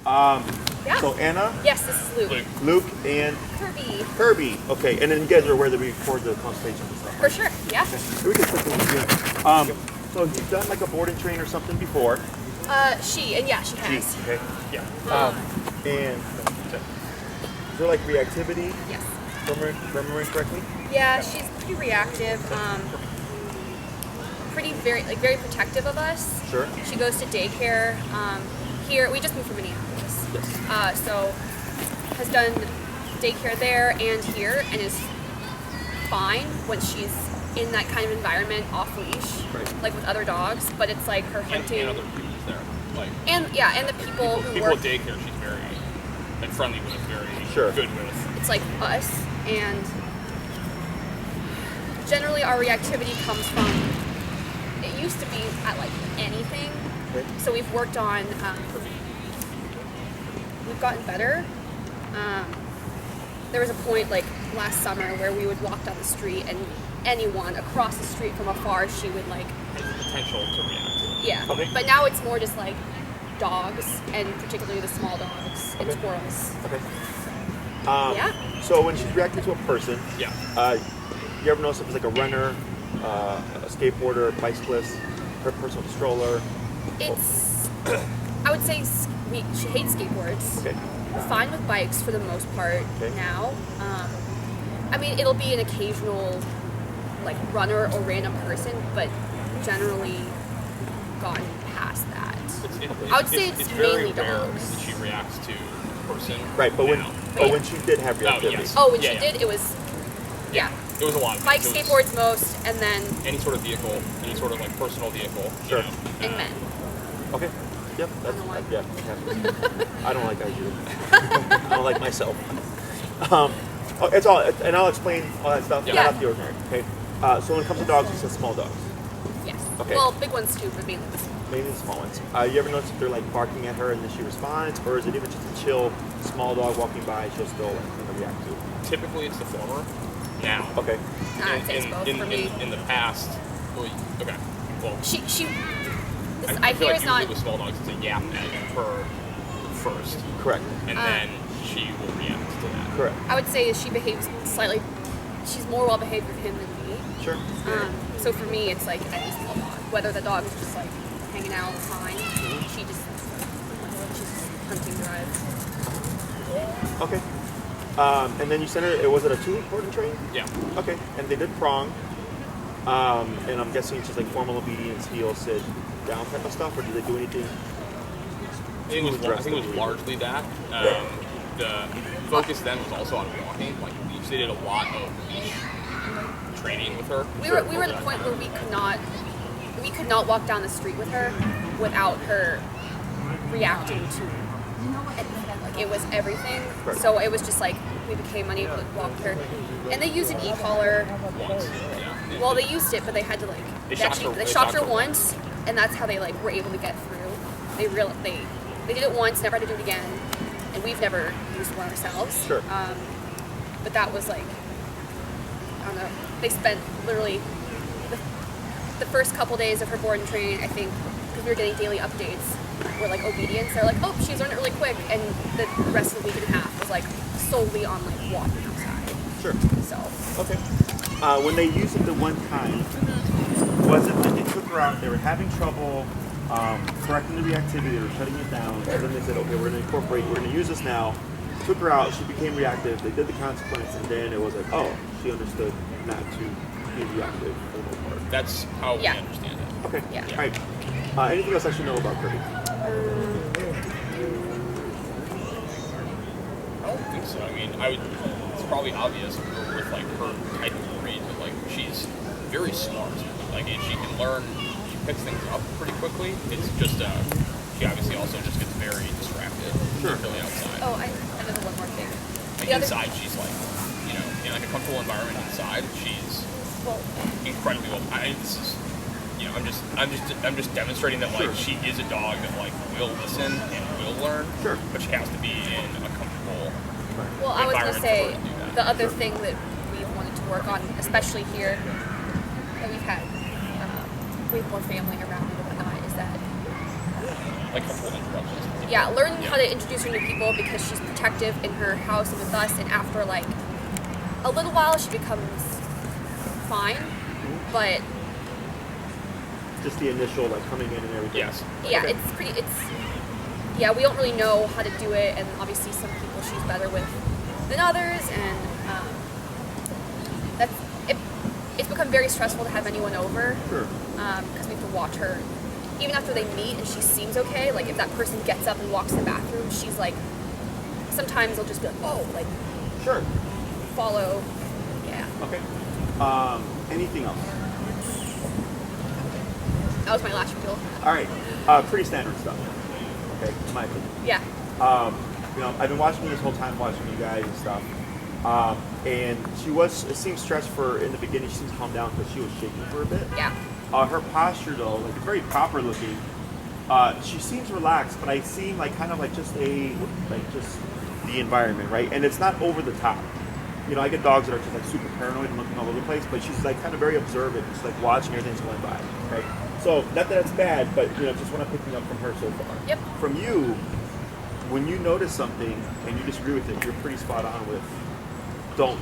Yeah. So Anna? Yes, this is Luke. Luke and Kirby. Kirby. Okay, and then you guys are aware that we record the consultation and stuff. For sure, yeah. Okay. We can put this here. So you've done like a board and train or something before? She has. Okay. Yeah. And is there like reactivity? Yes. Remembering correctly? Yeah, she's pretty reactive. Very protective of us. Sure. She goes to daycare. Here, we just moved from Minneapolis. Yes. So has done daycare there and here, and is fine when she's in that kind of environment off leash, Right. like with other dogs. But it's like her hunting. And other humans there. Like, and the people who people work. at daycare, she's very friendly with, very Sure. good with. It's like us, and generally our reactivity comes from. It used to be at like anything. Okay. So we've worked on. We've gotten better. There was a point like last summer where we would walk down the street and anyone across the street from afar, she would like. Has the potential to react to it. Yeah. Okay. But now it's more just like dogs, and particularly the small dogs and Okay. squirrels. Okay. Yeah. So when she's reacting to a person, Yeah. you ever notice if it's like a runner, a skateboarder, a bicyclist, her personal stroller? It's. I would say she hates skateboards. Okay. Fine with bikes for the most part Okay. now. I mean, it'll be an occasional like runner or random person, but generally gotten past that. I would say it's very mainly rare dogs. that she reacts to a person. Right, but now. when she did have reactivity. yes. Oh, when Yeah, she yeah. did, it was yeah. It was a lot of Bikes, things. It was skateboards most, and then any sort of vehicle, any sort of like personal vehicle. Sure. You know, and men. Okay. Yep. That's don't know why. yeah. I don't like guys either. I don't like myself. It's all, and I'll explain all that stuff. Yeah. Not out the ordinary. Okay. So when it comes to dogs, you said small dogs, Yes. Okay. Well, big ones too, but mainly the small. mainly the small ones. You ever notice if they're like barking at her and then she responds, or is it even just a chill small dog walking by, she'll still react to? typically it's the former. Now. Okay. I'd say it's both for me. In the past. Well, okay. Well, She. This, I I feel hear like is not. usually with small dogs, it's a yap at her first, Correct. and then she will react to that. Correct. I would say she behaves slightly. She's more well behaved with him than me. Sure. So for me, it's like any small dog. Whether the dog is just like hanging out, fine. She's hunting drives. Okay. And then you sent her. Was it a 2-week board and train? Yeah. Okay. And they did prong. And I'm guessing it's just like formal obedience, heel, sit, down type of stuff, or did they do anything? I think it was largely that. The focus then was also on walking. Like they did a lot of leash training with her. We were at the point where we could not walk down the street with her without her reacting to anything. Like it was everything. Right. So it was just like we became unable to walk her. And they used an e-collar. Once. Yeah. Well, they used it, but they had to like They they shocked her once, and that's how they like were able to get through. They did it once, never had to do it again, and we've never used one ourselves. Sure. But that was like, I don't know. They spent literally the first couple days of her board and train, I think, because we were getting daily updates, were like obedience. They're like, oh, she's learned it really quick, and the rest of the week and a half was like solely on like walking outside. Sure. So. Okay. When they used it the one time, was it that they took her out, they were having trouble correcting the reactivity, they were shutting it down, and then they said, okay, we're going to use this now. Took her out, she became reactive, they did the consequence, and then it was like, oh, she understood not to be reactive for the most part. That's how we Yeah. understand it. Okay. Yeah. All right. Anything else I should know about Kirby? I don't think so. I mean, it's probably obvious with like her type of breed, but like she's very smart. Like she can learn, she picks things up pretty quickly. It's just she obviously also just gets very distracted, particularly outside. Oh, I know one more thing. And inside, she's like, you know, in like a comfortable environment inside, she's incredibly well. This is, you know, I'm just demonstrating that like she is a dog that like will listen and will learn. Sure. But she has to be in a comfortable. Well, I was going to say, environment for her to do that. the other thing that we've wanted to work on, especially here, that we've had way more family around and whatnot, is that like helpful introductions. Yeah, learn how to introduce her to people because she's protective in her house and with us, and after like a little while she becomes fine, but Just the initial like coming in and everything. Yes. yeah, Okay. yeah, we don't really know how to do it, and obviously some people she's better with than others, and it's become very stressful to have anyone over. Sure. Because we have to watch her even after they meet and she seems okay. Like if that person gets up and walks to the bathroom, she's like, sometimes they'll just be like, oh, like Sure. follow. Yeah, Okay. Anything else? that was my last reel. All right. Pretty standard stuff. Okay, in my opinion. Yeah, I've been watching you this whole time, watching you guys and stuff. And it seemed stressed for in the beginning. She seemed to calm down because she was shaking for a bit. yeah, Her posture though, like very proper looking. She seems relaxed, but I seem like kind of like just the environment, right? And it's not over the top. I get dogs that are just like super paranoid and looking all over the place, but she's like kind of very observant, just like watching everything's going by. Okay, so not that it's bad, but just what I'm picking up from her so far. Yep. From you, when you notice something and you disagree with it, you're pretty spot on with don't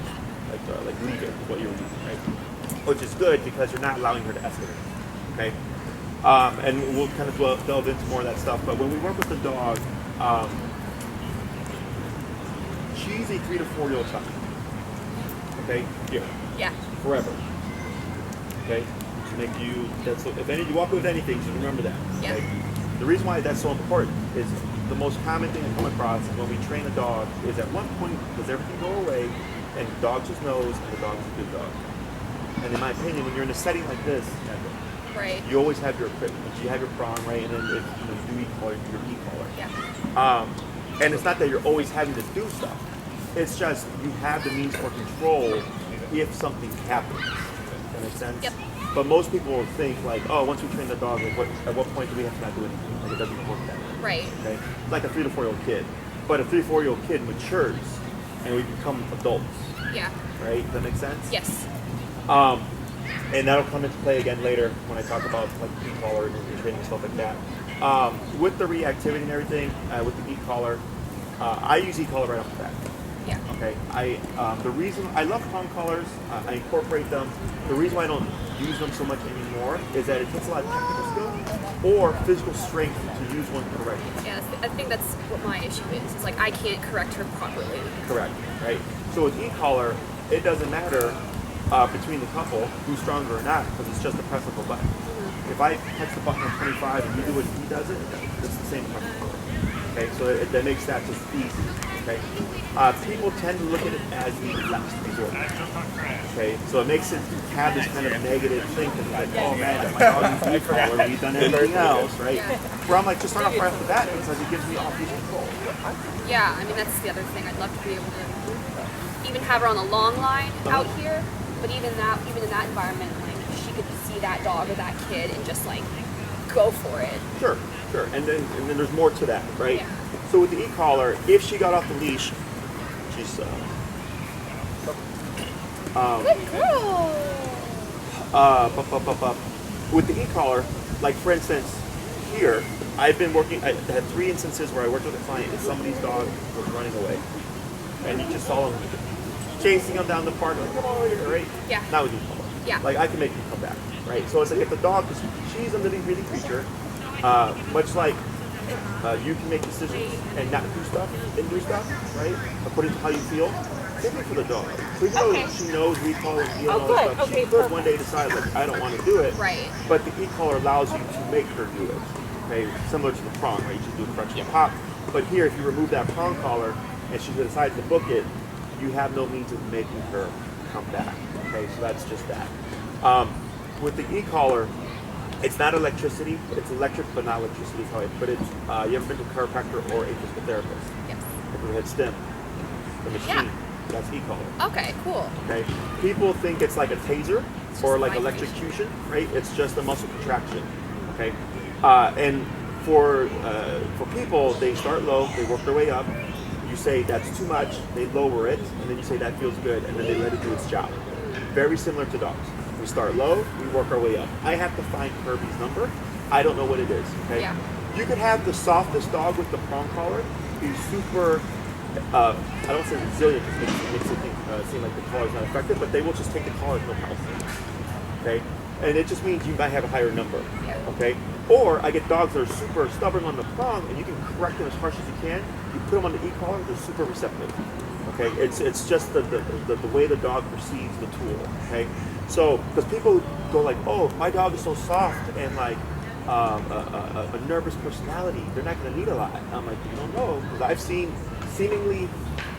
leave it what you're doing, right? Which is good because you're not allowing her to escalate. Okay. And we'll kind of delve into more of that stuff. But when we work with the dog, she's a 3 to 4 year old child. Okay, here, yeah, forever. Okay, to make you. If you walk away with anything, just remember that. Yeah. Okay? The reason why that's so important is the most common thing I come across when we train a dog is at one point does everything go away, and the dog just knows, and the dog is a good dog. And in my opinion, when you're in a setting like this, right. you always have your equipment. You have your prong, right, and then if you do e-collar, your e-collar. Yeah. And it's not that you're always having to do stuff. It's just you have the means for control if something happens. Does that make sense? Yep. But most people will think like, oh, once we train the dog, like at what point do we have to not do anything? Like it doesn't work that way. Right. Okay. It's like a 3 to 4 year old kid, but a 3 to 4 year old kid matures, and we become adults. Yeah. Right? Does that make sense? Yes. And that'll come into play again later when I talk about like e-collar and training and stuff like that. With the reactivity and everything, with the e-collar, I use e-collar right off the bat. Yeah. Okay. The reason I love prong collars, I incorporate them. The reason why I don't use them so much anymore is that it takes a lot of technical skill or physical strength to use one correctly. Yeah, I think that's what my issue is. It's like I can't correct her properly. Correct. Right. So with e-collar, it doesn't matter between the couple who's stronger or not because it's just a press of a button. Mm-hmm. If I press the button on 25 and you do what he does it's the same press. Okay, so that makes that just easy. Okay, people tend to look at it as the last resort. Okay, so it makes it have this kind of negative thing because it's like, oh man, my dog needs e-collar, we've done everything else, right? Yeah. Where I'm like, just start off right off the bat because it gives me off-leash control. Yeah, I mean that's the other thing. I'd love to be able to even have her on a long line out here, but even in that environment, like she could see that dog or that kid and just like go for it. Sure. And then there's more to that, right? Yeah. So with the e-collar, if she got off the leash, she's Good girl. with the e-collar, like for instance, here, I had 3 instances where I worked with a client and somebody's dog was running away. And you just saw him chasing him down the park, like, come on over here, right? Yeah. Not with e-collar. Yeah. Like I can make him come back, right? So it's like if the dog, she's a living, breathing creature, much like you can make decisions and not do stuff and do stuff, right? According to how you feel. Same thing for the dog. So even though she knows e-collar and all that stuff, she could one day decide, like, I don't want to do it. Right. But the e-collar allows you to make her do it. Okay, similar to the prong, right? You just do the correction pop. But here, if you remove that prong collar and she decides to book it, you have no means of making her come back. Okay, so that's just that. With the e-collar, it's not electricity. It's electric, but not electricity is how I put it. You ever been to a chiropractor or a physical therapist? Yes. Have you ever had stim? The machine. Yeah. That's e-collar. Okay, cool. Okay. People think it's like a taser or like vibration. electrocution, right? It's just a muscle contraction. Okay. And for people, they start low, they work their way up. You say that's too much, they lower it, and then you say that feels good, and then they let it do its job. Very similar to dogs. We start low, we work our way up. I have to find Kirby's number. I don't know what it is. Okay. Yeah. You could have the softest dog with the prong collar be super, I don't say resilient because it makes it seem like the collar is not effective, but they will just take the collar with no problem. Okay? And it just means you might have a higher number. Yeah. Okay? Or I get dogs that are super stubborn on the prong, and you can correct them as harsh as you can. You put them on the e-collar, they're super receptive. Okay? It's just the way the dog perceives the tool. Okay? So, because people go like, oh, my dog is so soft and like a nervous personality, they're not going to need a lot. I'm like, you don't know, because I've seen seemingly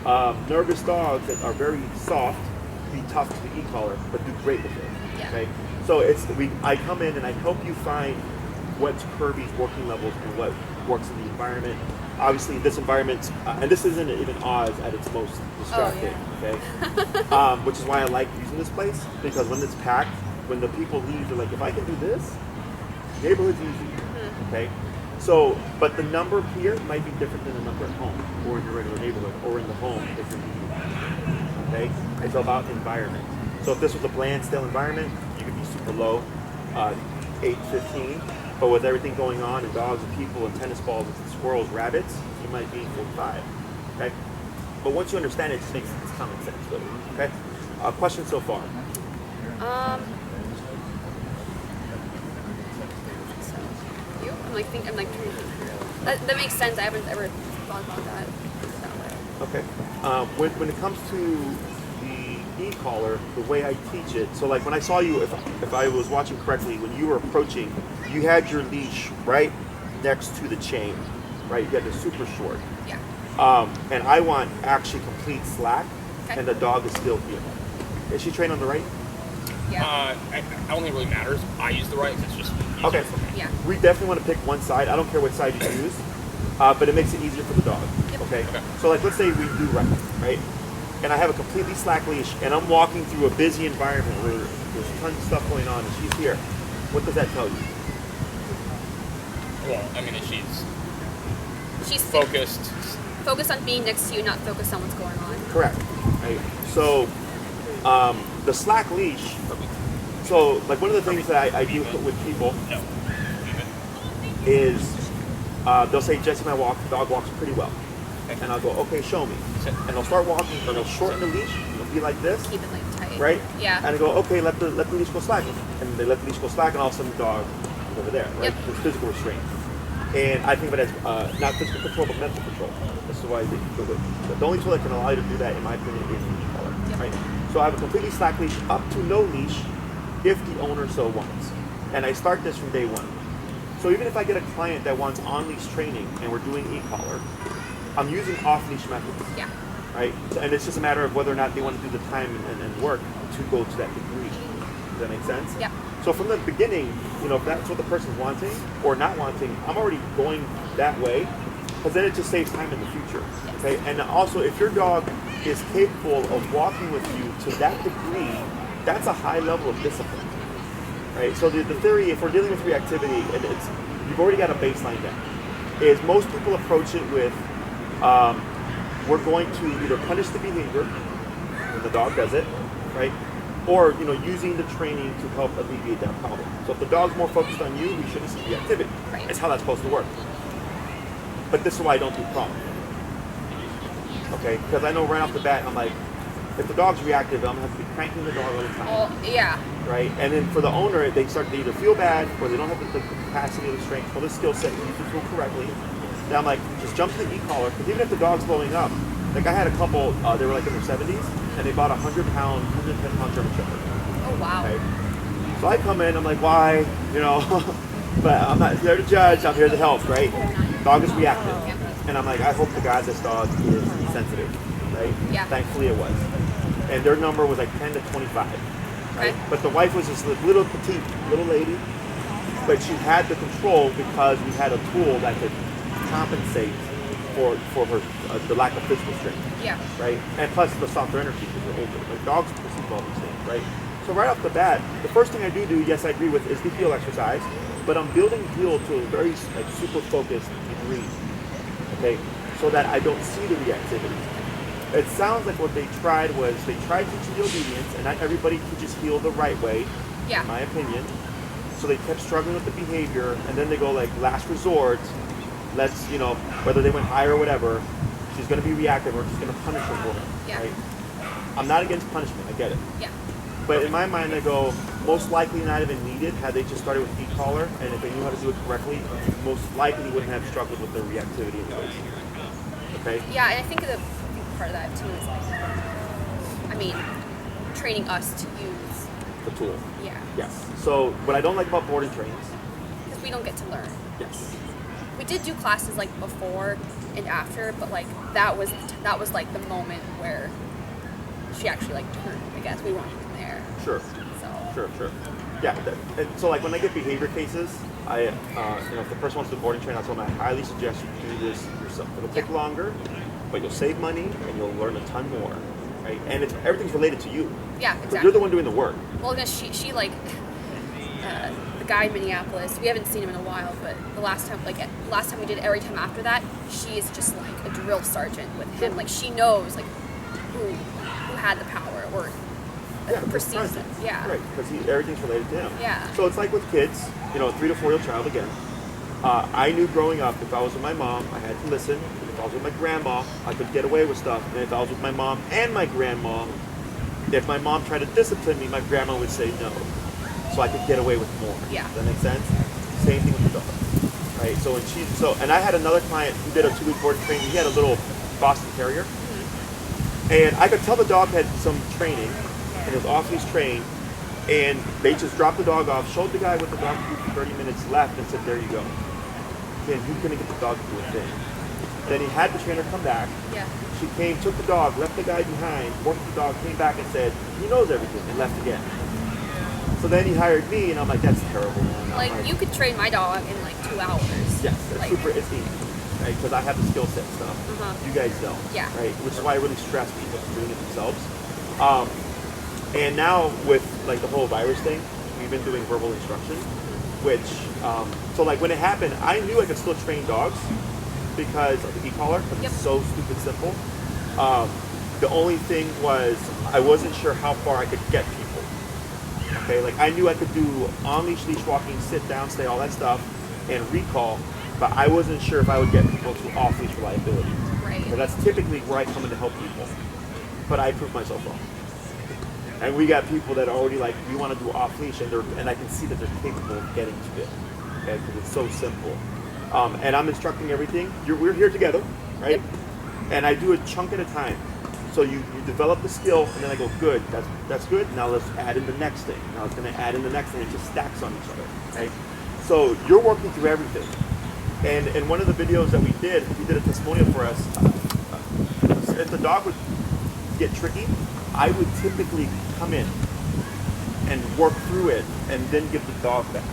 nervous dogs that are very soft be tough to the e-collar, but do great with it. Yeah. Okay? So I come in and I help you find what's Kirby's working levels and what works in the environment. Obviously, this environment, and this isn't even Oz at its most distracting, okay? Which is why I like using this place, because when it's packed, when the people leave, they're like, if I can do this, neighborhood's easy, okay? So, but the number here might be different than the number at home, or in your regular neighborhood, or in the home if you're needing, okay? It's about environment. So if this was a bland, stale environment, you could be super low, 8, 15. But with everything going on, and dogs and people and tennis balls and squirrels, rabbits, you might be 45. Okay? But once you understand it, it just makes it's common sense, really. Okay? Questions so far? So you? I'm like trying to think through. That makes sense. I haven't ever thought about that way. Okay. When it comes to the e-collar, the way I teach it, so like when I saw you, if I was watching correctly, when you were approaching, you had your leash right next to the chain, right? You had the super short. Yeah. And I want actually complete slack, Okay. and the dog is still here. Is she trained on the right? Yeah. I don't think it really matters. I use the right 'cause it's just easier Okay. for me. Yeah. We definitely want to pick one side. I don't care what side you use, but it makes it easier for the dog. Yep. Okay? Okay. So like, let's say we do right? And I have a completely slack leash, and I'm walking through a busy environment where there's tons of stuff going on, and she's here. What does that tell you? Well, I mean, she's She's focused. focused on being next to you, not focused on what's going on. Correct. Right? So the slack leash. So like one of the things that I do with people No. is they'll say, Jesse, my dog walks pretty well. And I'll go, okay, show me. Sit. And they'll start walking, and they'll shorten the leash, it'll be like this, Keep it like tight. right? Yeah. And I go, okay, let the leash go slack. And they let the leash go slack, and all of a sudden the dog is over there, right? Yep. There's physical restraint. And I think of it as not physical control, but mental control. This is why the only tool that can allow you to do that, in my opinion, is the leash collar, Yep. right? So I have a completely slack leash up to no leash if the owner so wants. And I start this from day one. So even if I get a client that wants on-leash training and we're doing e-collar, I'm using off-leash methods, Yeah. right? And it's just a matter of whether or not they want to do the time and work to go to that degree. Does that make sense? Yeah. So from the beginning, if that's what the person's wanting or not wanting, I'm already going that way, because then it just saves time in the future. Yes. Okay. And also, if your dog is capable of walking with you to that degree, that's a high level of discipline, right? So the theory, if we're dealing with reactivity, and you've already got a baseline down, is most people approach it with, we're going to either punish the behavior when the dog does it, right? Or using the training to help alleviate that problem. So if the dog's more focused on you, we shouldn't see reactivity. Right. It's how that's supposed to work. But this is why I don't do prong. Okay? Because I know right off the bat, I'm like, if the dog's reactive, I'm gonna have to be cranking the dog all the time. Oh, yeah. Right? And then for the owner, they start to either feel bad or they don't have the capacity or the strength or the skill set to use the tool correctly. Then I'm like, just jump to the e-collar, because even if the dog's blowing up, like I had a couple, they were like in their 70s, and they bought a 100-pound, 110-pound German Shepherd. Oh, wow. Okay? So I come in, I'm like, why? But I'm not here to judge, I'm here to help, right? Dog is reactive. And I'm like, I hope to God this dog is sensitive, right? Yeah. Thankfully it was. And their number was like 10 to 25, right? Okay. But the wife was this little petite, little lady, but she had the control because we had a tool that could compensate for her the lack of physical strength, Yeah. right? And plus the softer energy because we're older. Like dogs perceive all these things, right? So right off the bat, the first thing I do, yes, I agree with, is the heel exercise, but I'm building heel to a very super focused degree, okay? So that I don't see the reactivity. It sounds like what they tried was they tried teaching the obedience, and not everybody teaches heel the right way, Yeah. in my opinion. So they kept struggling with the behavior, and then they go like, last resort, let's, you know, whether they went higher or whatever, she's going to be reactive, we're just going to punish her for it, Yeah. right? I'm not against punishment, I get it. Yeah. But in my mind, I go, most likely not even needed had they just started with e-collar, and if they knew how to do it correctly, most likely wouldn't have struggled with their reactivity anyways. Okay? Yeah, and I think part of that too is like, I mean, training us to use. The tool. Yeah. Yes. So what I don't like about boarding trains. Because we don't get to learn. Yes. We did do classes like before and after, but like that was like the moment where she actually like turned. I guess we weren't even there. Sure. So. Sure. Yeah. And so like when I get behavior cases, I you know, if the person wants to do boarding train, I tell them I highly suggest you do this yourself. It'll take longer, but you'll save money and you'll learn a ton more. Right? And everything's related to you. Yeah, exactly. So you're the one doing the work. Well, she like the guy in Minneapolis. We haven't seen him in a while, but the last time we did, every time after that, she is just like a drill sergeant with him. Like she knows like who had the power or perceives it. Yeah. Right, because everything's related to him. Yeah. So it's like with kids, you know, 3 to 4 year old child again. I knew growing up, if I was with my mom, I had to listen. If I was with my grandma, I could get away with stuff. And if I was with my mom and my grandma, if my mom tried to discipline me, my grandma would say no. So I could get away with more. Yeah. Does that make sense? Same thing with the dog. Right? And I had another client who did a 2-week boarding training. He had a little Boston Terrier. Mm-hmm. And I could tell the dog had some training, and it was off-leash trained. And they just dropped the dog off, showed the guy what the dog could do for 30 minutes left, and said, there you go. And he couldn't get the dog to do a thing. Then he had the trainer come back. Yeah. She came, took the dog, left the guy behind, worked the dog, came back and said, he knows everything, and left again. So then he hired me, and I'm like, that's terrible, man. Like you could train my dog in like 2 hours. Yes, like, it's easy, right? Because I have the skill set stuff. You guys don't. Yeah. Right? Which is why I really stress people from doing it themselves. And now with like the whole virus thing, we've been doing verbal instruction, which, so like when it happened, I knew I could still train dogs because of the e-collar, because it's so stupid simple. The only thing was I wasn't sure how far I could get people. Okay, like I knew I could do on-leash, leash walking, sit down, stay, all that stuff, and recall, but I wasn't sure if I would get people to off-leash reliability. Right. So that's typically where I come in to help people. But I proved myself wrong. And we got people that are already like, we want to do off-leash, and I can see that they're capable of getting to it, okay, because it's so simple. And I'm instructing everything. We're here together, right? Yep. And I do a chunk at a time. So you develop the skill, and then I go, good, that's good. Now let's add in the next thing. Now it's going to add in the next thing. It just stacks on each other, right? So you're working through everything. And in one of the videos that we did a testimonial for us. If the dog would get tricky, I would typically come in and work through it, and then give the dog back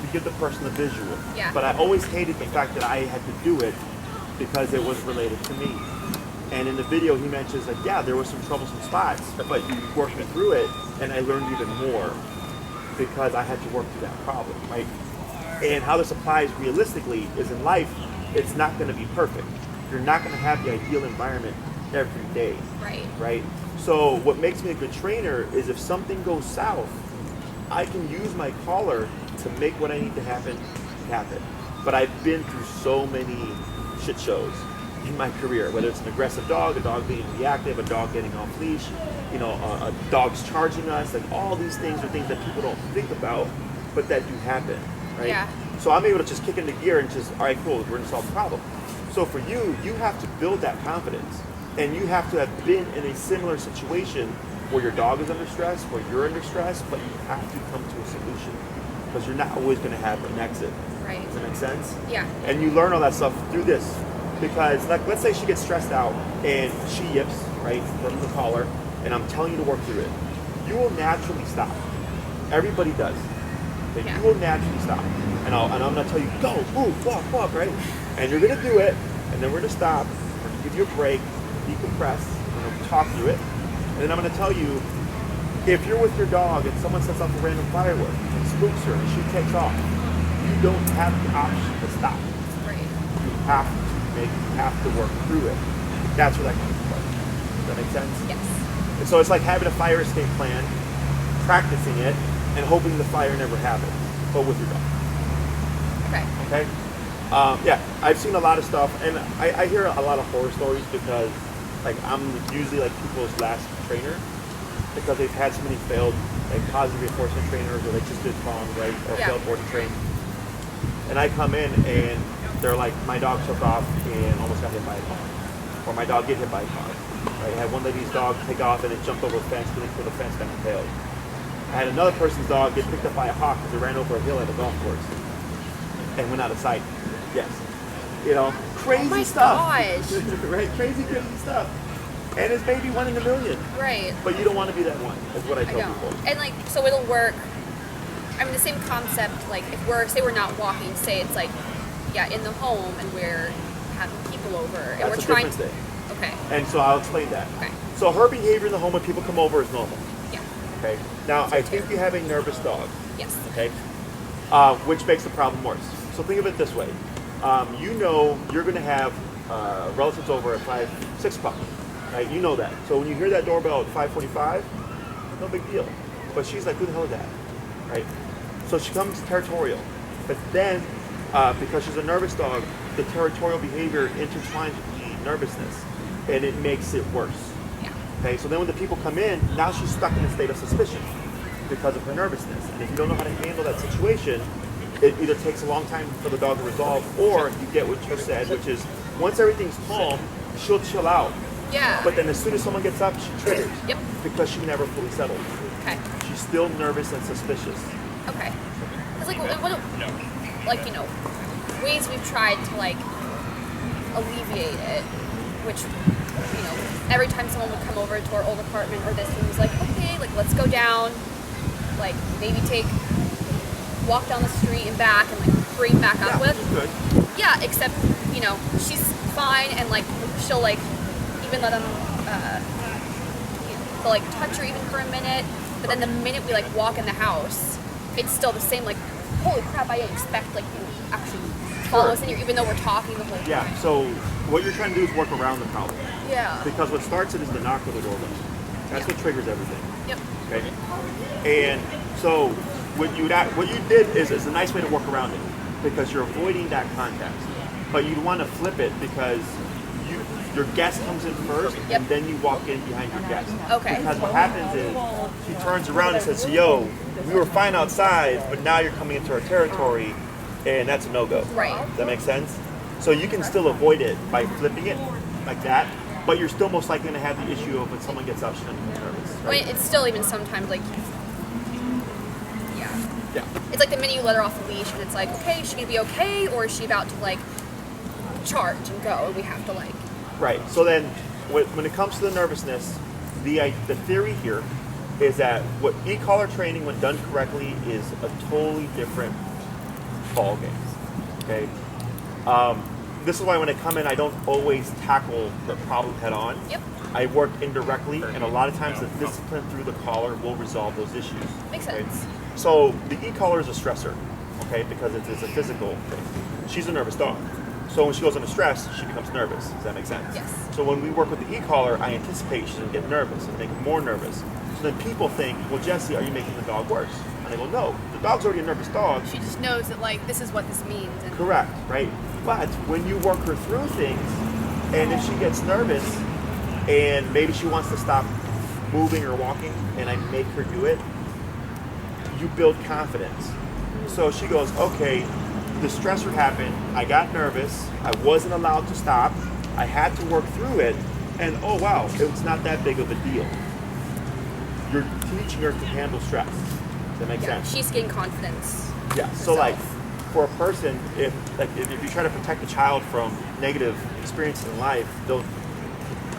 to give the person the visual. Yeah. But I always hated the fact that I had to do it because it was related to me. And in the video, he mentions like, yeah, there were some troublesome spots, but you worked me through it, and I learned even more because I had to work through that problem, right? And how this applies realistically is in life, it's not going to be perfect. You're not going to have the ideal environment every day, Right. right? So what makes me a good trainer is if something goes south, I can use my collar to make what I need to happen. But I've been through so many shit shows in my career, whether it's an aggressive dog, a dog being reactive, a dog getting off leash, you know, a dog's charging us, like all these things are things that people don't think about, but that do happen, right? Yeah. So I'm able to just kick into gear and just, all right, cool, we're gonna solve the problem. So for you, you have to build that confidence, and you have to have been in a similar situation where your dog is under stress, where you're under stress, but you have to come to a solution because you're not always gonna have an exit. Right. Does that make sense? Yeah. And you learn all that stuff through this. Because, like, let's say she gets stressed out and she yips, right, from the collar, and I'm telling you to work through it. You will naturally stop. Everybody does. Okay? Yeah. You will naturally stop. And I'm going to tell you, go, move, walk, right? And you're going to do it, and then we're going to stop, we're going to give you a break, decompress, we're going to talk through it. And then I'm going to tell you, if you're with your dog and someone sets off a random firework and spooks her and she takes off, you don't have the option to stop. Right. You have to work through it. That's where that comes from. Does that make sense? Yes. And so it's like having a fire escape plan, practicing it, and hoping the fire never happens. but with your dog. Okay. Okay? Yeah, I've seen a lot of stuff, and I hear a lot of horror stories because, like, I'm usually like people's last trainer because they've had so many failed, like, positive reinforcement trainers, or they just did wrong, right, or Yeah. failed board and train. And I come in and they're like, my dog took off and almost got hit by a car, or my dog get hit by a car. Right? I had one lady's dog take off and it jumped over a fence, but it the fence and failed. I had another person's dog get picked up by a hawk because it ran over a hill at a golf course and went out of sight. Yes. You know, crazy Oh my stuff. gosh. Right? Crazy stuff. And it's maybe 1 in a million. Right. But you don't want to be that one, is what I I tell know. people. And like, so it'll work. I mean, the same concept. Like, if we're not walking, say it's like, yeah, in the home, and we're having people over, and That's we're a trying. different thing. Okay. And so I'll explain that. Okay. So her behavior in the home when people come over is normal. Yeah. Okay. Now I think you have a nervous dog. Yes. Okay. Which makes the problem worse. So think of it this way. You know you're going to have relatives over at 6 o'clock. Right? You know that. So when you hear that doorbell at 5:45, no big deal. But she's like, who the hell is that? Right? So she comes territorial. But then, because she's a nervous dog, the territorial behavior intertwines with the nervousness, and it makes it worse. Yeah. Okay, so then when the people come in, now she's stuck in a state of suspicion because of her nervousness. And if you don't know how to handle that situation, it either takes a long time for the dog to resolve, or you get what you said, which is once everything's calm, she'll chill out. Yeah. But then as soon as someone gets up, she triggers. Yep. Because she never fully settled. Okay. She's still nervous and suspicious. Okay. Because like, what, No. like, you know, ways we've tried to like alleviate it, which, you know, every time someone would come over to our old apartment or this, and was like, okay, like, let's go down, like, maybe walk down the street and back, and like bring back up with. Good. Yeah, except, you know, she's fine, and like she'll like even let them, you know, they'll like touch her even for a minute, but then the minute we like walk in the house, it's still the same. Like, holy crap, I didn't expect like you actually follow us in here, even though we're talking the whole time. Yeah, so what you're trying to do is work around the problem. Yeah. Because what starts it is the knock of the doorbell. That's what triggers everything. Yep. Okay? And so what you did is a nice way to work around it, because you're avoiding that contact. But you'd want to flip it because your guest comes in first, Yep. and then you walk in behind your guest. Okay. Because what happens is she turns around and says, yo, we were fine outside, but now you're coming into our territory, and that's a no-go. Right. Does that make sense? So you can still avoid it by flipping it like that, but you're still most likely going to have the issue of when someone gets up, she's going to be nervous. I Right? mean, it's still even sometimes like, yeah. Yeah. It's like the minute you let her off the leash, and it's like, okay, is she gonna be okay, or is she about to like charge and go, and we have to like. Right. So then, when it comes to the nervousness, the theory here is that what e-collar training, when done correctly, is a totally different ball game. Okay. This is why when I come in, I don't always tackle the problem head on. Yep. I work indirectly, and a lot of times the discipline through the collar will resolve those issues. Makes okay? sense. So the e-collar is a stressor, okay, because it's a physical thing. She's a nervous dog. So when she goes under stress, she becomes nervous. Does that make sense? Yes. So when we work with the e-collar, I anticipate she's going to get nervous and make her more nervous. So then people think, well, Jesse, are you making the dog worse? And I go, no, the dog's already a nervous dog. She just knows that like this is what this means. And Correct, right? But when you work her through things, and if she gets nervous, and maybe she wants to stop moving or walking, and I make her do it, you build confidence. So she goes, okay, the stressor happened, I got nervous, I wasn't allowed to stop, I had to work through it, and oh wow, it's not that big of a deal. You're teaching her to handle stress. Does that make yeah, sense? she's getting confidence. Yeah, so herself. like for a person, if you try to protect a child from negative experiences in life,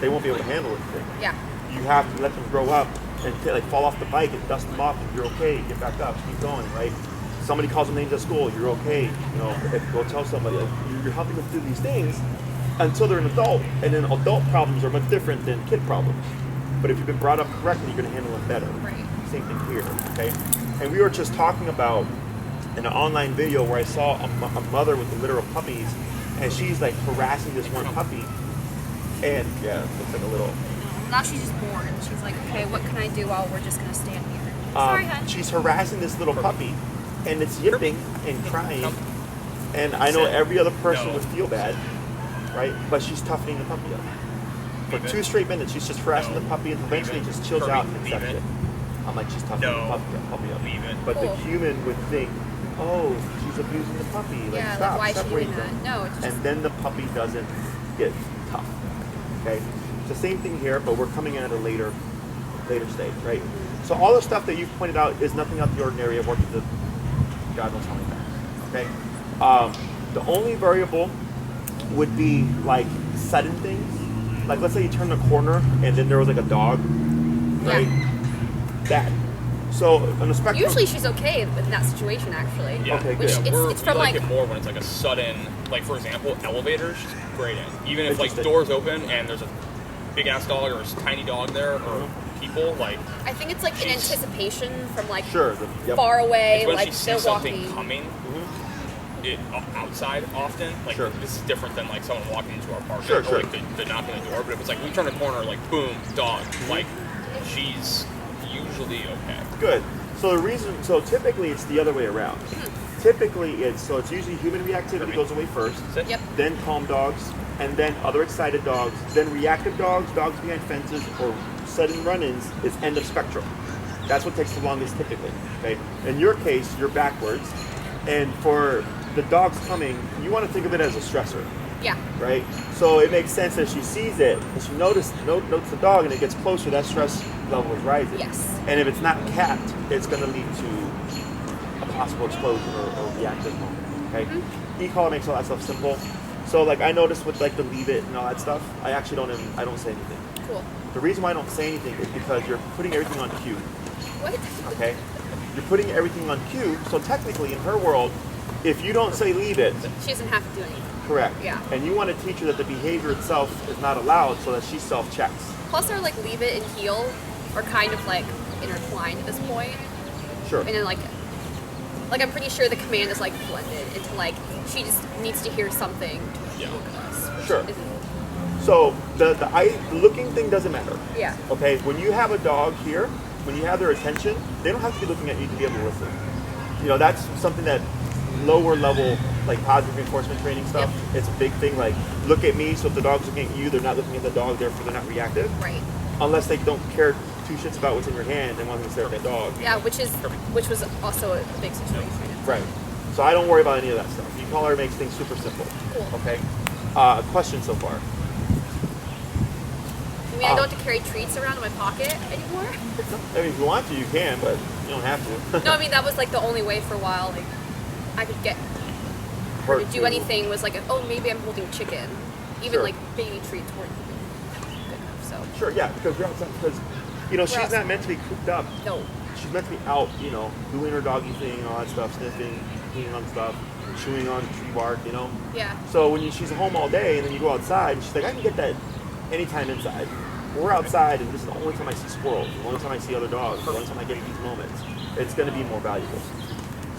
they won't be able to handle anything. Yeah. You have to let them grow up and like fall off the bike and dust them off, and you're okay, get back up, keep going, right? Somebody calls them names at school, you're okay, you know, go tell somebody. Like, you're helping them through these things until they're an adult, and then adult problems are much different than kid problems. But if you've been brought up correctly, you're going to handle them better. Right. Same thing here, okay? And we were just talking about in an online video where I saw a mother with a litter of puppies, and she's like harassing this one puppy, and yeah, looks like a little. Now she's just bored, and she's like, okay, what can I do while we're just gonna stand here? Sorry, hun. She's harassing this little puppy, and it's yipping and crying, and I know every other person would feel bad, right? But she's toughening the puppy up. For 2 straight minutes, she's just harassing the puppy, and eventually just chills Kirby, out and accepts it. I'm like, she's toughening the puppy up. But the human would think, oh, she's abusing the puppy. Like, Yeah, stop, like, why is she separate doing them. that? No, it's just... And then the puppy doesn't get tough. Okay? It's the same thing here, but we're coming at a later stage, right? So all the stuff that you've pointed out is nothing out of the ordinary. I've worked with God knows how many times. Okay? The only variable would be like sudden things. Like let's say you turn the corner and then there was like a dog, right? That. So on the spectrum. Usually she's okay in that situation, actually. Yeah. Okay, Which good. it's from we like like it more when it's like a sudden, like for example, elevators. She's great in. Even if like Interesting. doors open and there's a big ass dog or a tiny dog there or people, like I think it's like in anticipation from like Sure. far away, it's when like she they're sees something walking. coming. Outside often, like this is different than like someone walking into our park Sure, or sure. like the knock on the door. But if it's like we turn a corner, like boom, dog, like she's usually okay. Good. So typically it's the other way around. Typically it's usually human reactivity goes away first, Sit. Yep. then calm dogs, and then other excited dogs, then reactive dogs, dogs behind fences, or sudden run-ins is end of spectrum. That's what takes the longest typically. Okay. In your case, you're backwards, and for the dog's coming, you want to think of it as a stressor. Yeah. Right? So it makes sense that she sees it, and she notes the dog, and it gets closer, that stress level is rising. Yes. And if it's not capped, it's going to lead to a possible explosion or reactive moment. Okay? E-collar makes all that stuff simple. So like I noticed with like the leave it and all that stuff, I actually don't say anything. Cool. The reason why I don't say anything is because you're putting everything on cue. What? Okay? You're putting everything on cue, so technically in her world, if you don't say leave it, She doesn't have to do anything. correct. Yeah. And you want to teach her that the behavior itself is not allowed so that she self-checks. Plus, our like leave it and heel are kind of like intertwined at this point, Sure. and then like I'm pretty sure the command is like blended into like she just needs to hear something to Yeah. look at us. which Sure. isn't- So the looking thing doesn't matter. Yeah. Okay, when you have a dog here, when you have their attention, they don't have to be looking at you to be able to listen. You know, that's something that lower level, like positive reinforcement training stuff, it's a big thing. Like, look at me, so if the dog's looking at you, they're not looking at the dog, therefore they're not reactive. Right. Unless they don't care 2 shits about what's in your hand and want to stare at that dog. Yeah, which was also a big situation. Right. So I don't worry about any of that stuff. E-collar makes things super simple. Cool. Okay. Question so far. I mean, I don't have to carry treats around in my pocket anymore. I mean, if you want to, you can, but you don't have to. No, I mean that was like the only way for a while. Like I could get her to do anything was like, oh, maybe I'm holding chicken. Even Sure. like baby treats weren't good enough. So Sure, yeah, because you're outside. Because you know she's outside. not meant to be cooped up. no. She's meant to be out, you know, doing her doggy thing, all that stuff, sniffing, cleaning on stuff, chewing on tree bark, you know. Yeah. So when she's home all day, and then you go outside, and she's like, I can get that anytime inside. We're outside, and this is the only time I see squirrels, the only time I see other dogs, the only time I get these moments. It's going to be more valuable.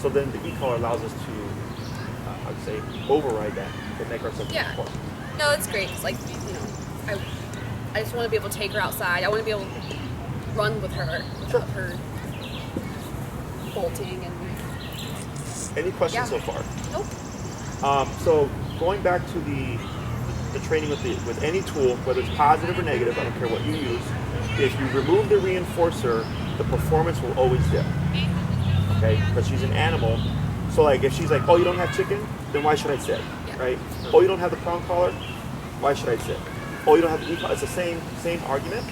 So then the e-collar allows us to, I would say, override that to make ourselves more Yeah. important. No, it's great. It's like, you know, I just want to be able to take her outside. I want to be able to run with her without her bolting and. Any questions Yeah. so far? Nope. So going back to the training with any tool, whether it's positive or negative, I don't care what you use. If you remove the reinforcer, the performance will always dip. Okay, because she's an animal. So like if she's like, oh, you don't have chicken, then why should I sit? Yeah. Right? Oh, you don't have the prong collar, why should I sit? Oh, you don't have the e-collar. It's the same argument.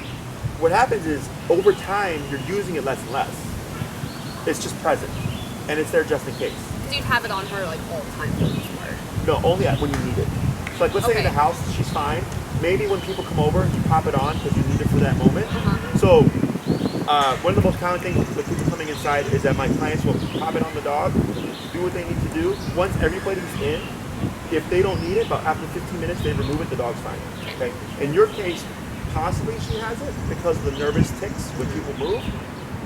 What happens is over time you're using it less and less. It's just present, and it's there just in case. Because you'd have it on her like all the time for the most part. No, only when you need it. So like let's say in the Okay. house, she's fine. Maybe when people come over, you pop it on because you need it for that moment. Uh-huh. So one of the most common things with people coming inside is that my clients will pop it on the dog, do what they need to do. Once everybody's in, if they don't need it, but after 15 minutes they remove it, the dog's fine. Okay. In your case, possibly she has it because of the nervous tics when people move,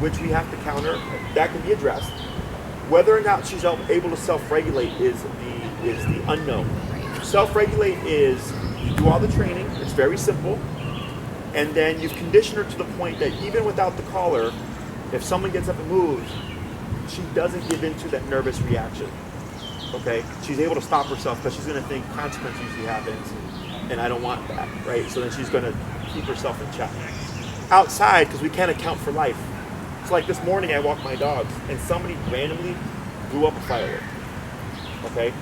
which we have to counter. That can be addressed. Whether or not she's able to self-regulate is the unknown. Right. Self-regulate is you do all the training, it's very simple, and then you've conditioned her to the point that even without the collar, if someone gets up and moves, she doesn't give into that nervous reaction. Okay, she's able to stop herself because she's going to think consequence usually happens, and I don't want that, right? So then she's going to keep herself in check. Outside, because we can't account for life. So like this morning, I walked my dogs, and somebody randomly blew up a firework. Okay,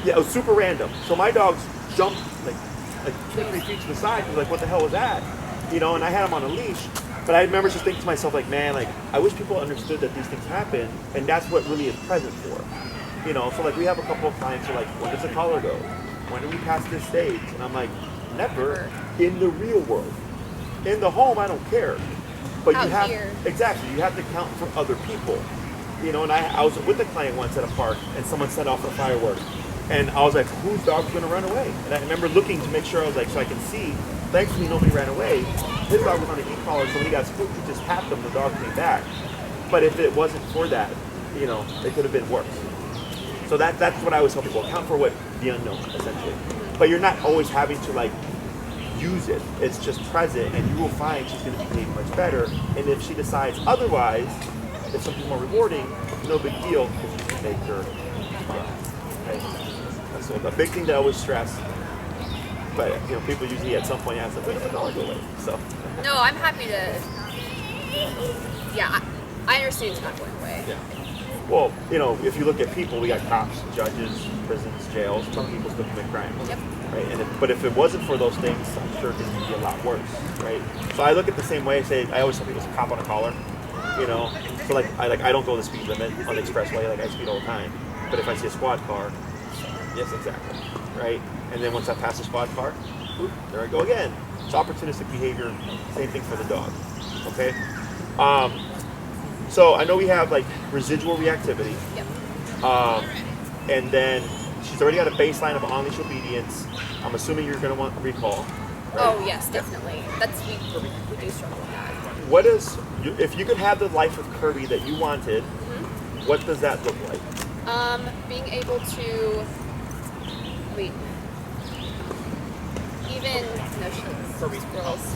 yeah, it was super random. So my dogs jumped like 2-3 feet to the side. They're like, what the hell was that? You know, and I had them on a leash. But I remember just thinking to myself, like, man, like, I wish people understood that these things happen, and that's what really is present for. You know, so like we have a couple of clients who are like, when does the collar go? When do we pass this stage? And I'm like, never in the real world. In the home, I don't care. But you have exactly, you have to count for other people. You know, and I was with a client once at a park, and someone set off a firework, and I was like, whose dog's gonna run away? And I remember looking to make sure, I was like, so I can see. Thankfully, nobody ran away. His dog was on an e-collar, so when he got spooked, he just tapped him, the dog came back. But if it wasn't for that, you know, it could have been worse. So that's what I always tell people, account for what the unknown, essentially. But you're not always having to like use it. It's just present, and you will find she's going to behave much better. And if she decides otherwise, if something's more rewarding, no big deal, because you can make her smile. Okay? So the big thing that I always stress, but you know, people usually at some point ask, "When does the dog go away?" So. No, I'm happy to. Yeah, I understand it's not going away. Yeah. Well, you know, if you look at people, we got cops, judges, prisons, jails. Some people still commit crime. Yep. Right. But if it wasn't for those things, I'm sure things would be a lot worse. Right. So I look at the same way. I always tell people it's a cop on a collar. You know. So I don't go the speed limit on the expressway. Like I speed all the time. But if I see a squad car, yes, exactly. Right. And then once I pass the squad car, whoop, there I go again. It's opportunistic behavior. Same thing for the dog. Okay. So I know we have like residual reactivity. Yep. And then she's already got a baseline of on-leash obedience. I'm assuming you're going to want recall. Right? Oh yes, definitely. We do struggle with that. What is, if you could have the life of Kirby that you wanted, what does that look like? Being able to, Kirby squirrels.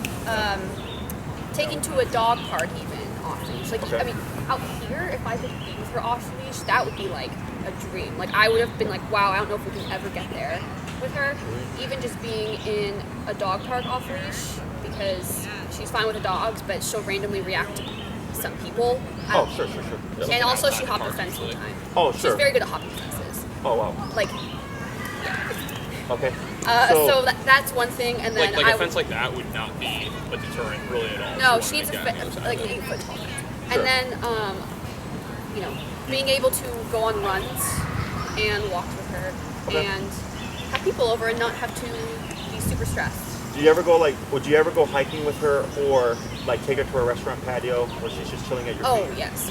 Taken to a dog park even off leash. Like I mean, out here, if I could be with her off leash, that would be like a dream. Like I would have been like, wow, I don't know if we can ever get there with her. Even just being in a dog park off leash, because she's fine with the dogs, but she'll randomly react to some people. Oh, sure. And also she hopped the fence one time. Oh, sure. She's very good at hopping fences. Oh, wow. Like, okay. So that's one thing, and then like a fence like that would not be a deterrent really at all. No, she needs like an 8-foot tall fence. And then, you know, being able to go on runs and walk with her and have people over and not have to be super stressed. Would you ever go hiking with her, or like take her to a restaurant patio where she's just chilling at your feet? Oh yes,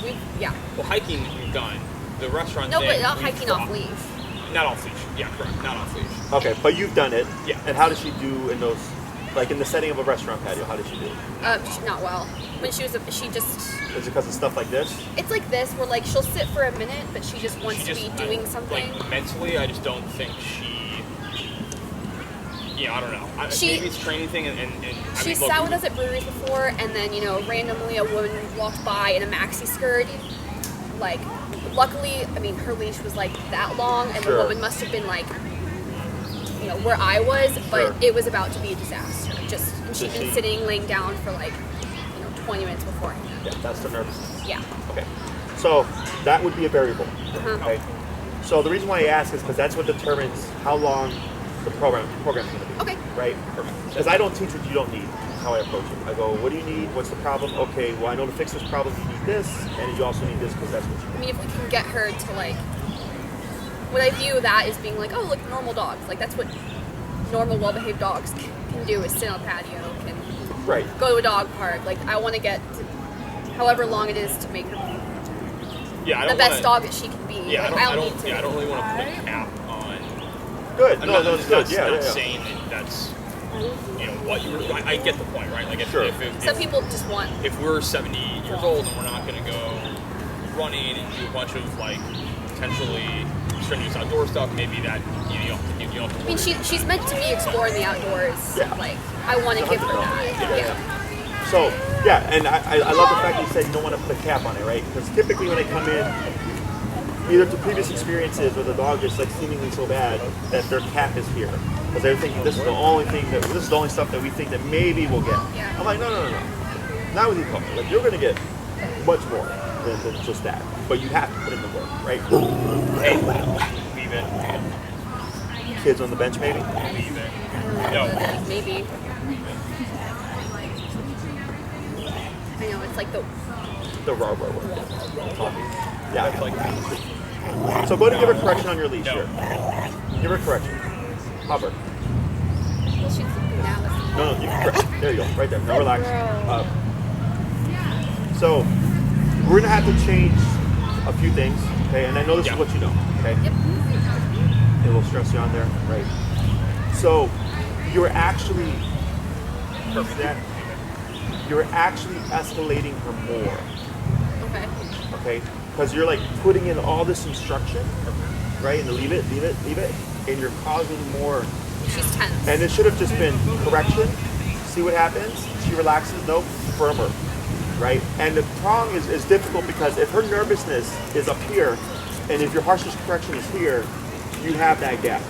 Well, hiking we've done. The restaurant. No, but not hiking off leash. Not off leash. Yeah, correct. Not off leash. Okay, but you've done it. Yeah. And how does she do in those, like in the setting of a restaurant patio? How does she do? Not well. When she just. Is it because of stuff like this? It's like this, where like she'll sit for a minute, but she just wants to be doing something. Like mentally, I just don't think she. Yeah, I don't know. Maybe it's a training thing, and she sat with us at breweries before, and then randomly a woman walked by in a maxi skirt. Like, luckily, I mean, her leash was like that long, and the woman must have been like, where I was, but it was about to be a disaster. And she'd been sitting, laying down for like, 20 minutes beforehand. Yeah, that's the nervousness. Yeah. Okay. So that would be a variable. Okay. So the reason why I ask is because that's what determines how long the program's going to be. Okay. Right? Because I don't teach what you don't need. That's how I approach it. I go, what do you need? What's the problem? Okay, well, I know to fix this problem you need this, and you also need this because that's what you need. I mean, if we can get her to like, what I view that as being like, oh, look, normal dogs. Like, that's what normal, well-behaved dogs can do, is sit on a patio, can go to a dog park. Like, I want to get to however long it is to make her the best dog that she can be. Yeah, like, I don't really want to put a cap on. Good. No, it's good. Yeah, not saying that that's what you were. I get the point, right? Like, if some people just want. If we're 70 years old and we're not going to go running and do a bunch of like potentially strenuous outdoor stuff, maybe that you don't have to. I mean, she's meant to be exploring the outdoors. Yeah. Like, I want to give her that. Yeah. So yeah, and I love the fact that you said you don't want to put a cap on it, right? Because typically when they come in, either to previous experiences or the dog is like seemingly so bad that their cap is here, because they're thinking this is the only stuff that we think that maybe we'll get. Yeah. I'm like, no, not with you, couple. Like you're gonna get much more than just that, but you have to put in the work, right? Hey, leave it. Kids on the bench, maybe. Leave it. No. Maybe. I know, it's like the raw. Yeah. That's like So go to give her correction on your leash No. here. Give her correction. Hover. well, she's now. No, you can correct. There you go. Right there. Now relax. Girl. So we're gonna have to change a few things, okay? And I know this Yeah. is what you know, okay? Yep. It will stress you on there, right? So you're actually you're actually escalating her more, Okay. okay? Because you're like putting in all this instruction, right? And leave it, and you're causing more. She's tense. And it should have just been correction. See what happens. She relaxes. Nope. Firmer. Right. And the prong is difficult because if her nervousness is up here, and if your harshest correction is here, you have that gap,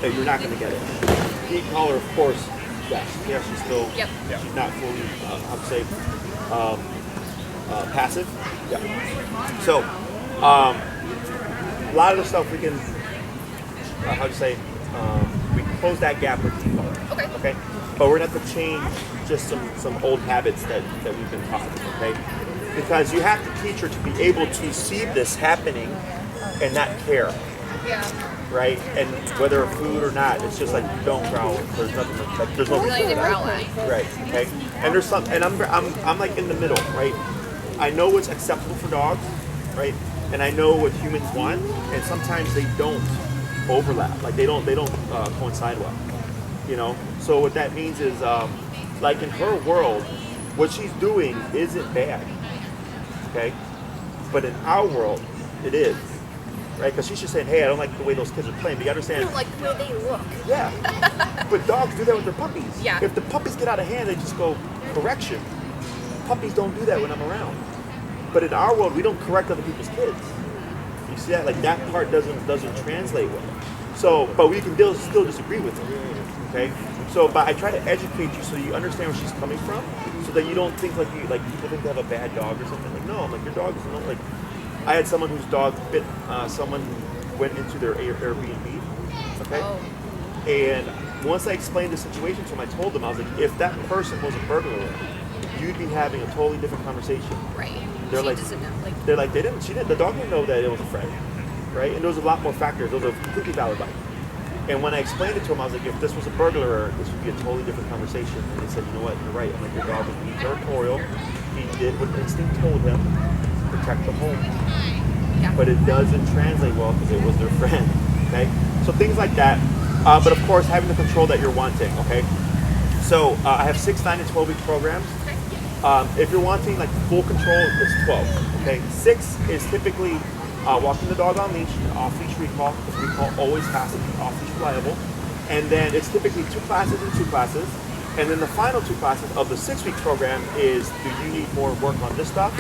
and you're not going to get it. Heat collar, of course. Yes. Yeah. She's still. Yep. She's not fully. I would say passive. Yeah. So a lot of the stuff we can. How to say. We can close that gap with heat collar. Okay. Okay. But we're gonna have to change just some old habits that we've been taught, okay? Because you have to teach her to be able to see this happening and not care, Yeah. right? And whether food or not, it's just like don't growl. There's nothing like there's no Not reason. even growl at. Right. Okay. And there's some, and I'm like in the middle, right? I know what's acceptable for dogs, right? And I know what humans want, and sometimes they don't overlap. Like they don't coincide well. You know, so what that means is, like in her world, what she's doing isn't bad, okay? But in our world, it is, right? Because she's just saying, hey, I don't like the way those kids are playing. But you I understand? don't like the way they look. Yeah. But dogs do that with their puppies. Yeah. If the puppies get out of hand, they just go, correction. Puppies don't do that when I'm around. But in our world, we don't correct other people's kids. You see that? Like that part doesn't translate well. So, but we can still disagree with her. Okay, so but I try to educate you so you understand where she's coming from, so that you don't think like people think they have a bad dog or something. Like no, I'm like your dog is not like. I had someone whose dog bit someone who went into their Airbnb. Okay, and once I explained the situation to him, I told them I was like, if that person was a burglar, you'd be having a totally different conversation. Right. They're She like, doesn't know. Like, they're like the dog didn't know that it was a friend, right? And there was a lot more factors. Those are completely valid. And when I explained it to him, I was like, if this was a burglar, this would be a totally different conversation. And they said, you know what, you're right. I'm like, your dog was being territorial. He did what instinct told him, protect the home. yeah. But it doesn't translate well because it was their friend, okay? So things like that. But of course, having the control that you're wanting, okay? So I have 6, 9, and 12-week programs. If you're wanting like full control, it's 12, okay? 6 is typically walking the dog on leash, off-leash recall, because recall always has to be off-leash reliable. And then it's typically 2 classes and 2 classes. And then the final 2 classes of the 6-week program is, do you need more work on this stuff?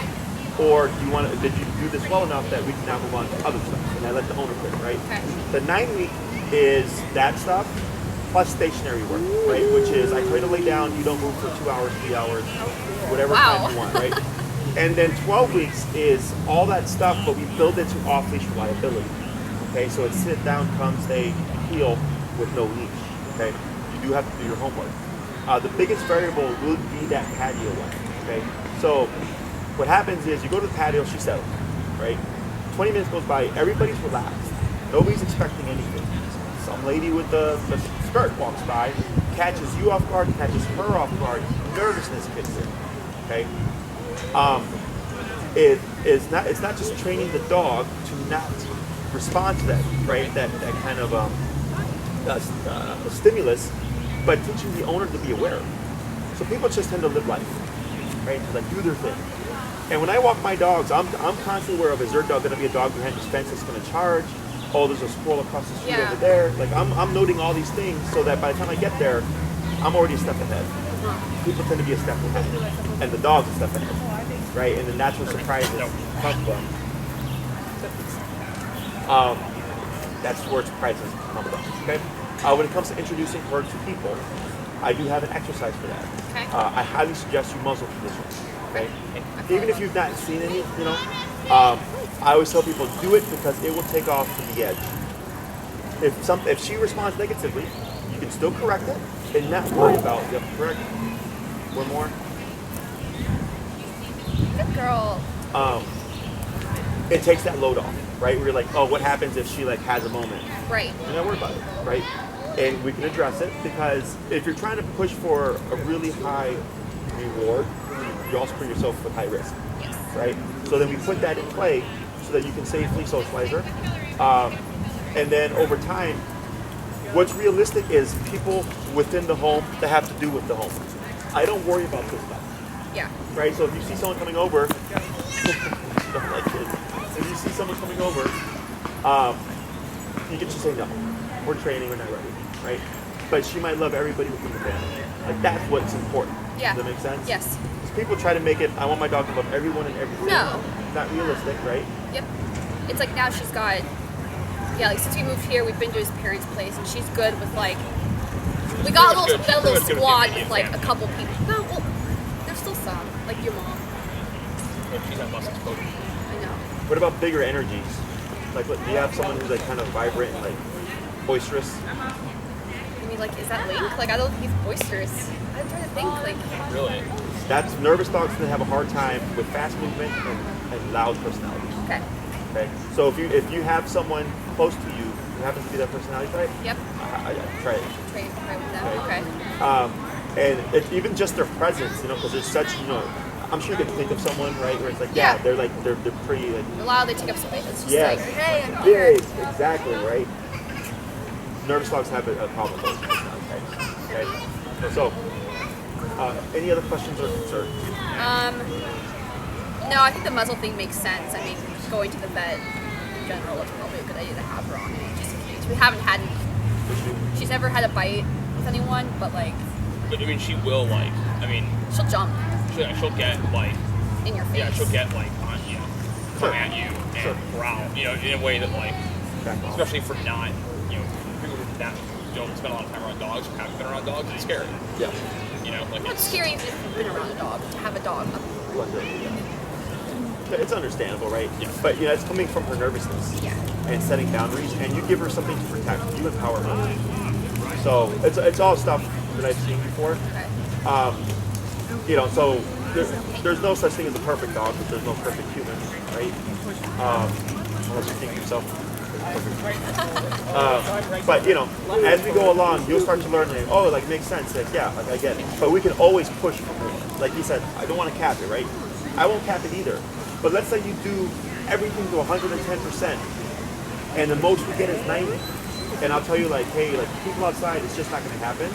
Or did you do this well enough that we can now move on to other stuff? And I let the owner pick, right? Okay. The 9-week is that stuff plus stationary work, right? Which is, I try to lay down, you don't move for 2 hours, 3 hours, whatever time you want, right? And then 12 weeks is all that stuff, but we build it to off-leash reliability. Okay, so it's sit down, come, stay, heel with no leash. Okay, you do have to do your homework. The biggest variable would be that patio one. Okay, so what happens is you go to the patio, she settles, right? 20 minutes goes by, everybody's relaxed. Nobody's expecting anything. Some lady with the skirt walks by, catches you off guard, catches her off guard, nervousness kicks in. Okay. It's not just training the dog to not respond to that, right? That kind of stimulus, but teaching the owner to be aware. So people just tend to live life, right? To like do their thing. And when I walk my dogs, I'm constantly aware of, is their dog going to be a dog behind this fence that's going to charge? Oh, there's a squirrel across the street over there. Like I'm noting all these things so that by the time I get there, I'm already a step ahead. people tend to be a step ahead, and the dog's a step ahead, right? And then that's what surprises come from. That's where surprises come from. Okay. When it comes to introducing her to people, I do have an exercise for that. Okay. I highly suggest you muzzle positions. Okay. Even if you've not seen any, I always tell people do it because it will take off the edge. If she responds negatively, you can still correct it and not worry about it. Correct. One more. Good girl. It takes that load off, right? We're like, oh, what happens if she like has a moment? Right. You're not worried about it, right? And we can address it because if you're trying to push for a really high reward, you also put yourself with high risk, Yes. right? So then we put that in play so that you can safely socialize her. And then over time, what's realistic is people within the home that have to do with the home. I don't worry about this stuff, Yeah. right? So if you see someone coming over, don't like it. If you see someone coming over, you can just say no. We're training, we're not ready, right? But she might love everybody within the family. Like that's what's important. Yeah. Does that make sense? Yes. Because people try to make it, I want my dog to love everyone and everything. No. It's not realistic, right? Yep. It's like now she's got, like since we moved here, we've been to his parents' place, and she's good with like, we got a little squad with like a couple people. No, well, there's still some, like your mom. She's got muscles coated. I know. What about bigger energies? Like, do you have someone who's like kind of vibrant and like boisterous? I mean, like, is that Link? Like, I don't think he's boisterous. I'm trying to think, like, Really? That's nervous dogs that have a hard time with fast movement and loud personality. okay. Okay, so if you have someone close to you who happens to be that personality type, Yep. I try it. Trade with them. Okay. And it's even just their presence, because there's such, I'm sure you can think of someone, right, where it's like, Yeah. they're pretty, like, A lot they take up space. It's just yes, like, hey, I'm here. big, exactly, right. Nervous dogs have a problem with those personality types. Okay, so any other questions or concerns? No, I think the muzzle thing makes sense. I mean, going to the vet in general is probably a good idea to have her on it, just in case. We haven't had, she's never had a bite with anyone, but like, But I mean, she will like. I mean, she'll jump she'll get like. in your face. Yeah, she'll get like on you, Sure. come at you, and Sure. growl. In a way that like, Back off. especially for not, people who don't spend a lot of time around dogs or haven't been around dogs, it's scary. Yeah. Like It's scary if you've been around a dog, to have a dog. It's understandable, right? Yeah. But it's coming from her nervousness Yeah. and setting boundaries, and you give her something to protect. You empower her. So it's all stuff that I've seen before. Okay. So there's no such thing as a perfect dog, because there's no perfect human, right? Unless you think yourself perfect. But as we go along, you'll start to learn. Like, oh, like makes sense. Like, yeah, like I get it. But we can always push for more. Like you said, I don't want to cap it, right? I won't cap it either. But let's say you do everything to 110%, and the most we get is 90. And I'll tell you, like, hey, like people outside, it's just not going to happen.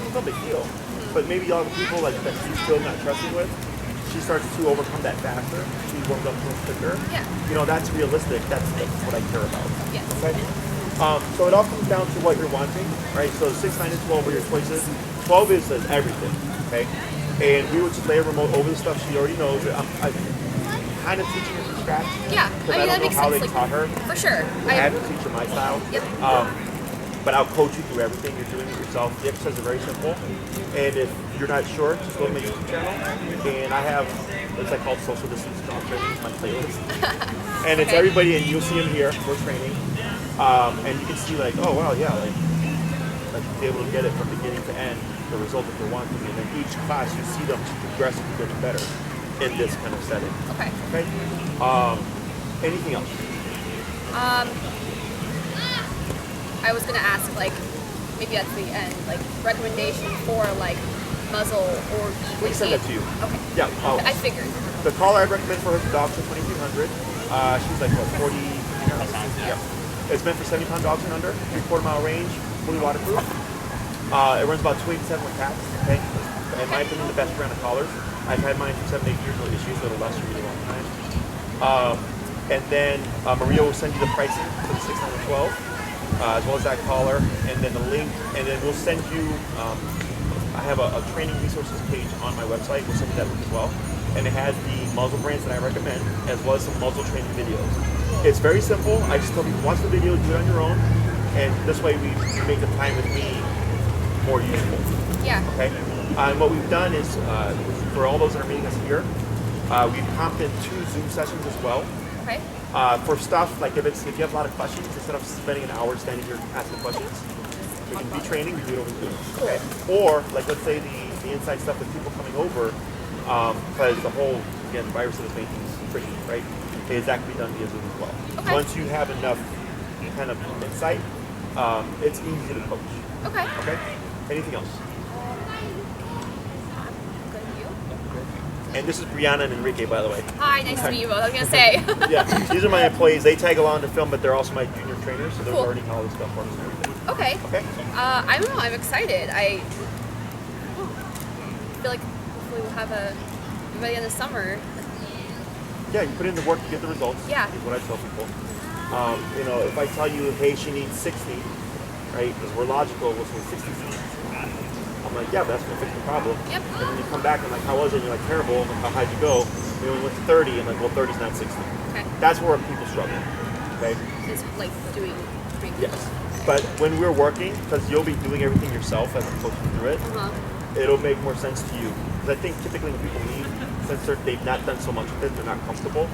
It's no big deal. But maybe all the people like that she's still not trusting with, she starts to overcome that faster. She warms up to quicker. Yeah. That's realistic. That's what I care about. Yes. Okay. So it all comes down to what you're wanting, right? So 6, 9, and 12 are your choices. 12 is everything. Okay. And we would just lay a remote over the stuff she already knows. I'm kind of teaching her from scratch. Yeah. Because I mean, that don't makes know how sense. they taught her. For sure. I have to teach her my style. Yep. But I'll coach you through everything. You're doing it yourself. The exercises are very simple. And if you're not sure, just go to my YouTube channel. And I have what's called social distance dog training, my playlist. And it's Okay. everybody, and you'll see them here. We're training. And you can see like, oh wow, yeah, like be able to get it from beginning to end, the result that you're wanting. And then each class you see them progressively getting better in this kind of setting. Okay. Okay? Anything else? I was gonna ask, like, maybe at the end, like, recommendation for like muzzle or We can send that to you. Okay. Yeah. I figured. The collar I recommend for her dogs are 2,300. She's like, what, 40 pounds? Yeah. It's meant for 70-pound dogs and under, 3/4 mile range, fully waterproof. It runs about 287 with cats, okay? In my opinion, the best brand of collars. I've had mine for 7, 8 years, no issues, it'll last a really long time. And then Maria will send you the pricing for the 6, 9, and 12, as well as that collar, and then the link, and then we'll send you, I have a training resources page on my website. We'll send you that link as well. And it has the muzzle brands that I recommend, as well as some muzzle training videos. It's very simple. I just tell people, watch the video, do it on your own, and this way we make the time with me more useful. Yeah. Okay. And what we've done is, for all those that are meeting us here, we've comped in 2 Zoom sessions as well. Okay. For stuff like if you have a lot of questions, instead of spending an hour standing here asking questions, we can be training, we do it over Zoom. Okay. Or like let's say the inside stuff with people coming over, because the whole virus that is making things tricky, right? Is that can be done via Zoom as well. Okay. Once you have enough kind of insight, it's easy to coach. Okay. Okay. Anything else? Good to you. And this is Brianna and Enrique, by the way. Hi, nice to meet you both. I was gonna say. Yeah, these are my employees. They tag along to film, but they're also my junior trainers, so they're Cool. learning all this stuff for us and everything. Okay. Okay. I don't know. I'm excited. I feel like hopefully we'll have by the end of summer. Yeah, you put in the work, you get the results. Yeah. Is what I tell people. You know, if I tell you, hey, she needs 60, right? Because we're logical, we'll say 60 feet. I'm like, yeah, but that's gonna fix the problem. Yep. And then you come back and like, how was it? And you're like, terrible. I'm like, how hig'd you go? We only went to 30. I'm like, well, 30's not 60. Okay. That's where people struggle. Okay. Is like doing. Yes. But when we're working, because you'll be doing everything yourself as I'm coaching through it, it'll make more sense to you. Because I think typically when people leave, since they've not done so much with it, they're not comfortable.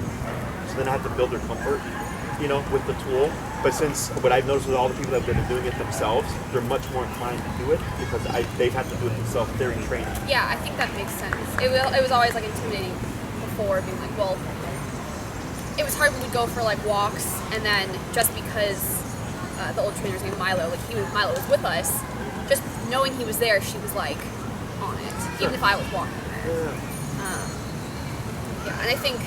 So then I have to build their comfort, you know, with the tool. But since what I've noticed with all the people that have been doing it themselves, they're much more inclined to do it because they've had to do it themselves. They're in training. Yeah, I think that makes sense. It was always like intimidating before, being like, well, it was hard when we'd go for like walks, and then just because the old trainer's name Milo, like Milo was with us, just knowing he was there, she was like on it, even if I was walking there. Yeah, and I think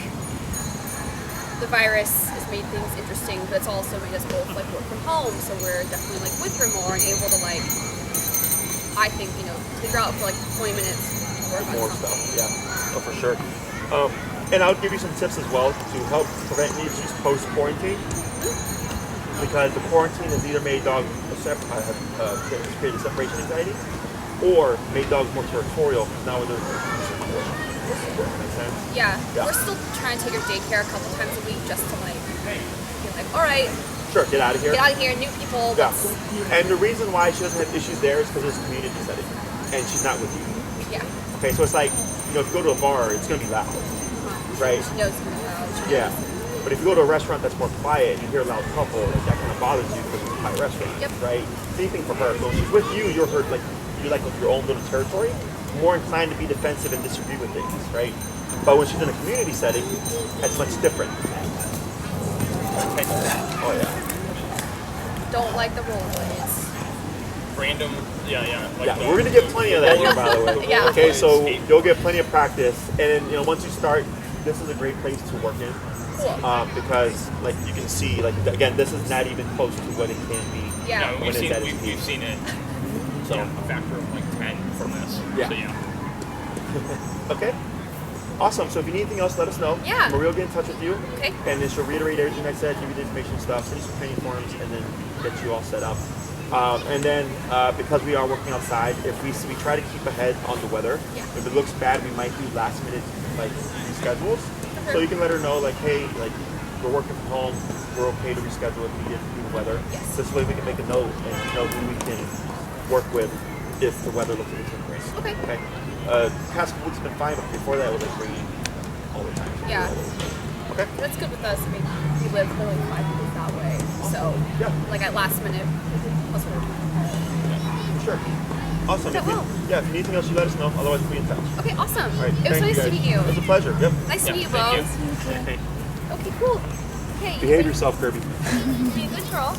the virus has made things interesting, but it's also made us both like work from home, so we're definitely like with her more and able to like, I think, you know, figure out for like 20 minutes to work on More something. stuff, yeah, oh, for sure. And I'll give you some tips as well to help prevent any issues post-quarantine. Because the quarantine has either made dogs created separation anxiety, or made dogs more territorial because now they're makes sense? Yeah, we're still trying to take her daycare a couple times a week just to like, be like, all right, Sure, get out of here. get out of here, new people. Yeah. And the reason why she doesn't have issues there is because it's a community setting, and she's not with you. Yeah. Okay, so it's like, you know, if you go to a bar, it's gonna be loud, right? She knows who knows. Yeah. But if you go to a restaurant that's more quiet and you hear a loud couple, like, that kind of bothers you because it's a quiet restaurant, Yep. right? Same thing for her. So if she's with you, you're her, like, you're like with your own little territory, more inclined to be defensive and disagree with things, right? But when she's in a community setting, that's much different. Oh yeah. Don't like the rollerblades. Random, yeah. Like Yeah, we're gonna get plenty of that here, by the way. Yeah. Okay, so you'll get plenty of practice, and then, you know, once you start, this is a great place to work in. Cool. Because, like, you can see, like, again, this is not even close to what it can be. Yeah. We've seen it. So a factor of like 10 from this. Yeah. So yeah. Okay. Awesome. So if you need anything else, let us know. Yeah. Maria will get in touch with you. Okay. And then she'll reiterate everything I said, give you the information and stuff, send you some training forms, and then get you all set up. And then because we are working outside, if we try to keep ahead on the weather. Yeah. If it looks bad, we might do last minute like reschedules. So you can let her know, like, hey, like, we're working from home, we're okay to reschedule if needed due to weather. Yes. This way we can make a note and know who we can work with if the weather looks like it's going to rain. Okay. Okay. Past couple weeks have been fine, but before that it was like raining all the time. Yeah. Okay. That's good with us. I mean, we live literally 5 minutes that way. So, Yeah. like at last minute, plus we're Sure. Awesome. So, If you, well. yeah, if you need anything else, you let us know. Otherwise, we'll be in touch. Okay, awesome. All right. It was thank nice to guys. meet you. It was a pleasure. Yep. Nice to meet you thank both. you. Okay. Okay, cool. Okay. Behave yourself, Kirby. Be a good girl.